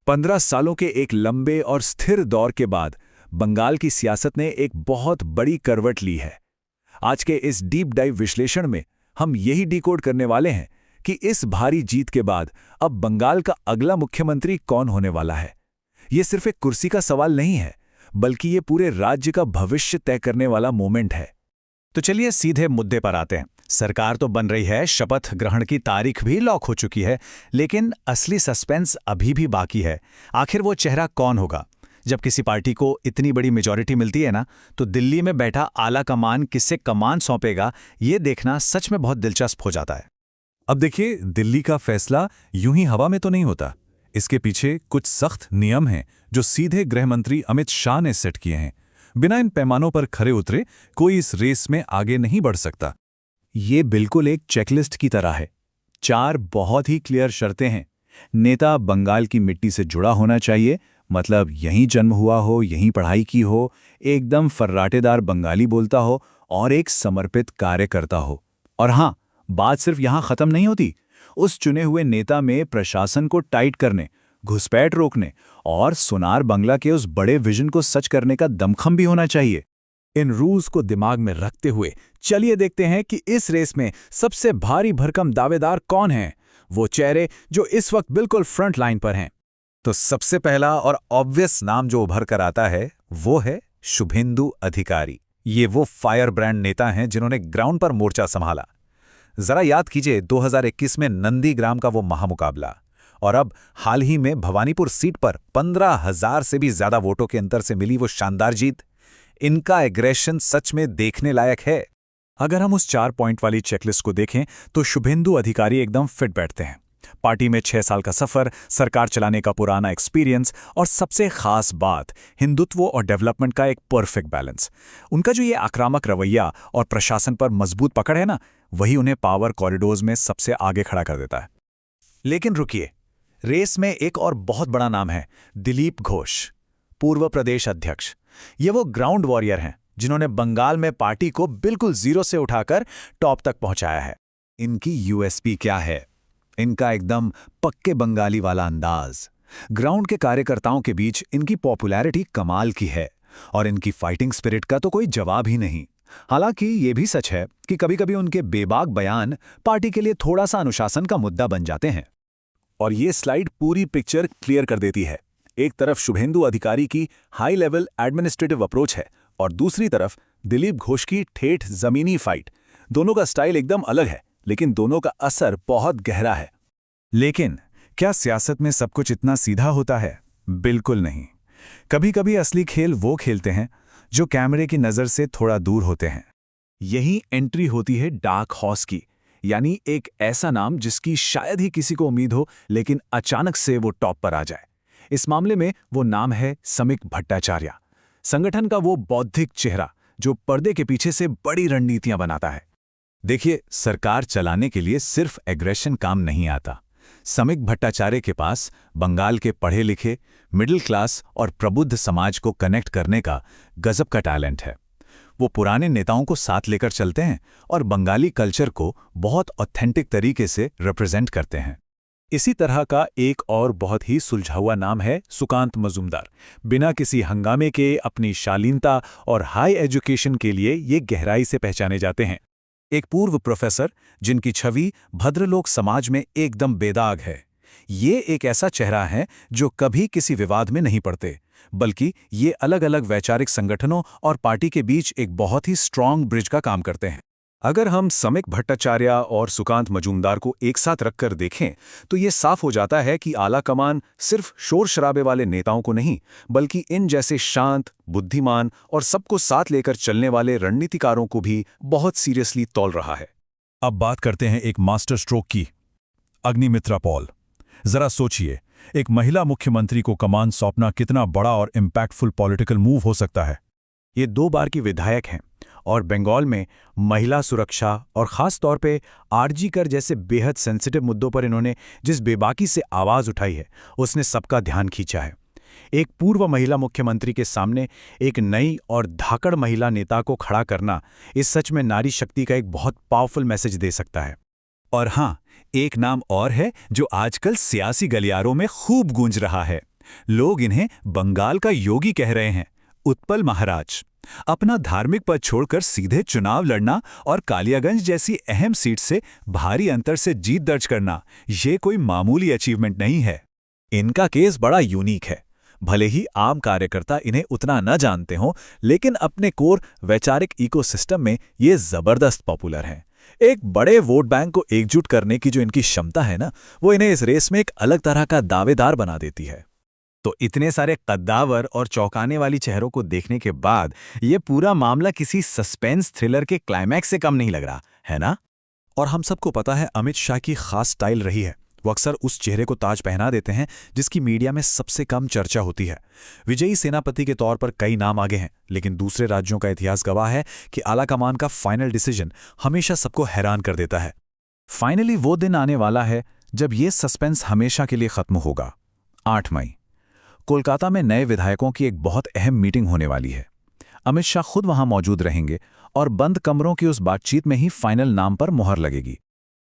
15 सालों के एक लंबे और स्थिर दौर के बाद बंगाल की सियासत ने एक बहुत बड़ी करवट ली है। आज के इस डीप डाइव विश्लेषण में हम यही डिकोड करने वाले हैं कि इस भारी जीत के बाद अब बंगाल का अगला मुख्यमंत्री कौन होने वाला है। ये सिर्फ एक कुर्सी का सवाल नहीं है, बल्कि ये पूरे राज्य का भविष्य तय करने वाला मोमेंट है। तो चलिए सीधे मुद्दे पर आते हैं। सरकार तो बन रही है, शपथ ग्रहण की तारीख भी लॉक हो चुकी है, लेकिन असली सस्पेंस अभी भी बाकी है। आखिर वो चेहरा कौन होगा? जब किसी पार्टी को इतनी बड़ी मेजॉरिटी मिलती है ना, तो दिल्ली में बैठा आला कमान किससे कमान सौंपेगा, ये देखना सच में बहुत दिलचस्प हो जाता है। अब देखिए, दिल्ली का फैसला यूं ही हवा में तो नहीं होता। इसके पीछे कुछ सख्त नियम हैं जो सीधे गृह मंत्री अमित शाह ने सेट किए हैं। बिना इन पैमानों पर खरे उतरे कोई इस रेस में आगे नहीं बढ़ सकता। ये बिल्कुल एक चेकलिस्ट की तरह है। 4 बहुत ही क्लियर शर्तें हैं। नेता बंगाल की मिट्टी से जुड़ा होना चाहिए, मतलब यहीं जन्म हुआ हो, यहीं पढ़ाई की हो, एकदम फर्राटेदार बंगाली बोलता हो और एक समर्पित कार्यकर्ता हो। और हाँ, बात सिर्फ यहां खत्म नहीं होती। उस चुने हुए नेता में प्रशासन को टाइट करने, घुसपैठ रोकने और सोनार बंगला के उस बड़े विजन को सच करने का दमखम भी होना चाहिए। इन रूल्स को दिमाग में रखते हुए चलिए देखते हैं कि इस रेस में सबसे भारी भरकम दावेदार कौन हैं, वो चेहरे जो इस वक्त बिल्कुल फ्रंट लाइन पर हैं। तो सबसे पहला और ऑब्वियस नाम जो उभर कर आता है वो है शुभेंदु अधिकारी। ये वो फायर ब्रांड नेता हैं जिन्होंने ग्राउंड पर मोर्चा संभाला। जरा याद कीजिए 2021 में नंदीग्राम का वो महामुकाबला, और अब हाल ही में भवानीपुर सीट पर 15,000 से भी ज्यादा वोटों के अंतर से मिली वो शानदार जीत। इनका एग्रेशन सच में देखने लायक है। अगर हम उस 4 पॉइंट वाली चेकलिस्ट को देखें तो शुभेंदु अधिकारी एकदम फिट बैठते हैं। पार्टी में 6 साल का सफर, सरकार चलाने का पुराना एक्सपीरियंस और सबसे खास बात, हिंदुत्व और डेवलपमेंट का एक परफेक्ट बैलेंस। उनका जो ये आक्रामक रवैया और प्रशासन पर मजबूत पकड़ है ना, वही उन्हें पावर कॉरिडोर्स में सबसे आगे खड़ा कर देता है। लेकिन रुकिए, रेस में एक और बहुत बड़ा नाम है, दिलीप घोष, पूर्व प्रदेश अध्यक्ष। ये वो ग्राउंड वॉरियर हैं जिन्होंने बंगाल में पार्टी को बिल्कुल जीरो से उठाकर टॉप तक पहुंचाया है। इनकी यूएसपी क्या है? इनका एकदम पक्के बंगाली वाला अंदाज। ग्राउंड के कार्यकर्ताओं के बीच इनकी पॉपुलैरिटी कमाल की है और इनकी फाइटिंग स्पिरिट का तो कोई जवाब ही नहीं। हालांकि ये भी सच है कि कभी-कभी उनके बेबाक बयान पार्टी के लिए थोड़ा सा अनुशासन का मुद्दा बन जाते हैं। और ये स्लाइड पूरी पिक्चर क्लियर कर देती है। एक तरफ शुभेंदु अधिकारी की हाई लेवल एडमिनिस्ट्रेटिव अप्रोच है और दूसरी तरफ दिलीप घोष की ठेठ जमीनी फाइट। दोनों का स्टाइल एकदम अलग है, लेकिन दोनों का असर बहुत गहरा है। लेकिन क्या सियासत में सब कुछ इतना सीधा होता है? बिल्कुल नहीं। कभी-कभी असली खेल वो खेलते हैं जो कैमरे की नज़र से थोड़ा दूर होते हैं। यही एंट्री होती है डार्क हॉर्स की, यानी एक ऐसा नाम जिसकी शायद ही किसी को उम्मीद हो, लेकिन अचानक से वो टॉप पर आ जाए। इस मामले में वो नाम है समिक भट्टाचार्य, संगठन का वो बौद्धिक चेहरा जो पर्दे के पीछे से बड़ी रणनीतियां बनाता है। देखिए, सरकार चलाने के लिए सिर्फ एग्रेशन काम नहीं आता। समिक भट्टाचार्य के पास बंगाल के पढ़े लिखे, मिडिल क्लास और प्रबुद्ध समाज को कनेक्ट करने का गजब का टैलेंट है। वो पुराने नेताओं को साथ लेकर चलते हैं और बंगाली कल्चर को बहुत ऑथेंटिक तरीके से रिप्रेजेंट करते हैं। इसी तरह का एक और बहुत ही सुलझा हुआ नाम है सुकांत मजूमदार। बिना किसी हंगामे के अपनी शालीनता और हाई एजुकेशन के लिए ये गहराई से पहचाने जाते हैं। एक पूर्व प्रोफेसर जिनकी छवि भद्रलोक समाज में एकदम बेदाग है। ये एक ऐसा चेहरा है जो कभी किसी विवाद में नहीं पड़ते, बल्कि ये अलग अलग वैचारिक संगठनों और पार्टी के बीच एक बहुत ही स्ट्रांग ब्रिज का काम करते हैं। अगर हम समिक भट्टाचार्य और सुकांत मजूमदार को एक साथ रखकर देखें तो ये साफ हो जाता है कि आला कमान सिर्फ शोर शराबे वाले नेताओं को नहीं, बल्कि इन जैसे शांत, बुद्धिमान और सबको साथ लेकर चलने वाले रणनीतिकारों को भी बहुत सीरियसली तौल रहा है। अब बात करते हैं एक मास्टर स्ट्रोक की, अग्निमित्रा पॉल। जरा सोचिए, एक महिला मुख्यमंत्री को कमान सौंपना कितना बड़ा और इम्पैक्टफुल पॉलिटिकल मूव हो सकता है। ये 2 बार की विधायक हैं और बंगाल में महिला सुरक्षा और खास तौर पे आरजी कर जैसे बेहद सेंसिटिव मुद्दों पर इन्होंने जिस बेबाकी से आवाज उठाई है, उसने सबका ध्यान खींचा है। एक पूर्व महिला मुख्यमंत्री के सामने एक नई और धाकड़ महिला नेता को खड़ा करना इस सच में नारी शक्ति का एक बहुत पावरफुल मैसेज दे सकता है। और हाँ, एक नाम और है जो आजकल सियासी गलियारों में खूब गूंज रहा है, लोग इन्हें बंगाल का योगी कह रहे हैं, उत्पल महाराज। अपना धार्मिक पद छोड़कर सीधे चुनाव लड़ना और कालियागंज जैसी अहम सीट से भारी अंतर से जीत दर्ज करना, ये कोई मामूली अचीवमेंट नहीं है। इनका केस बड़ा यूनिक है। भले ही आम कार्यकर्ता इन्हें उतना न जानते हों, लेकिन अपने कोर वैचारिक इकोसिस्टम में ये जबरदस्त पॉपुलर हैं। एक बड़े वोट बैंक को एकजुट करने की जो इनकी क्षमता है ना, वो इन्हें इस रेस में एक अलग तरह का दावेदार बना देती है। तो इतने सारे कद्दावर और चौंकाने वाली चेहरों को देखने के बाद ये पूरा मामला किसी सस्पेंस थ्रिलर के क्लाइमैक्स से कम नहीं लग रहा, है ना? और हम सबको पता है अमित शाह की खास स्टाइल रही है। वो अक्सर उस चेहरे को ताज पहना देते हैं जिसकी मीडिया में सबसे कम चर्चा होती है। विजयी सेनापति के तौर पर कई नाम आगे हैं, लेकिन दूसरे राज्यों का इतिहास गवाह है कि आलाकमान का फाइनल डिसीजन हमेशा सबको हैरान कर देता है। फाइनली वो दिन आने वाला है जब ये सस्पेंस हमेशा के लिए खत्म होगा। 8 मई कोलकाता में नए विधायकों की एक बहुत अहम मीटिंग होने वाली है। अमित शाह खुद वहां मौजूद रहेंगे और बंद कमरों की उस बातचीत में ही फाइनल नाम पर मुहर लगेगी।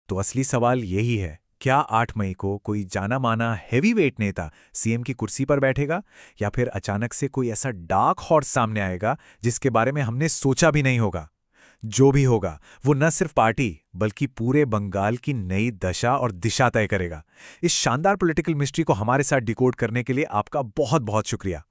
तो असली सवाल यही है, क्या 8 मई को कोई जाना माना हैवीवेट नेता सीएम की कुर्सी पर बैठेगा, या फिर अचानक से कोई ऐसा डार्क हॉर्स सामने आएगा जिसके बारे में हमने सोचा भी नहीं होगा? जो भी होगा वो न सिर्फ पार्टी बल्कि पूरे बंगाल की नई दशा और दिशा तय करेगा। इस शानदार पॉलिटिकल मिस्ट्री को हमारे साथ डिकोड करने के लिए आपका बहुत बहुत शुक्रिया।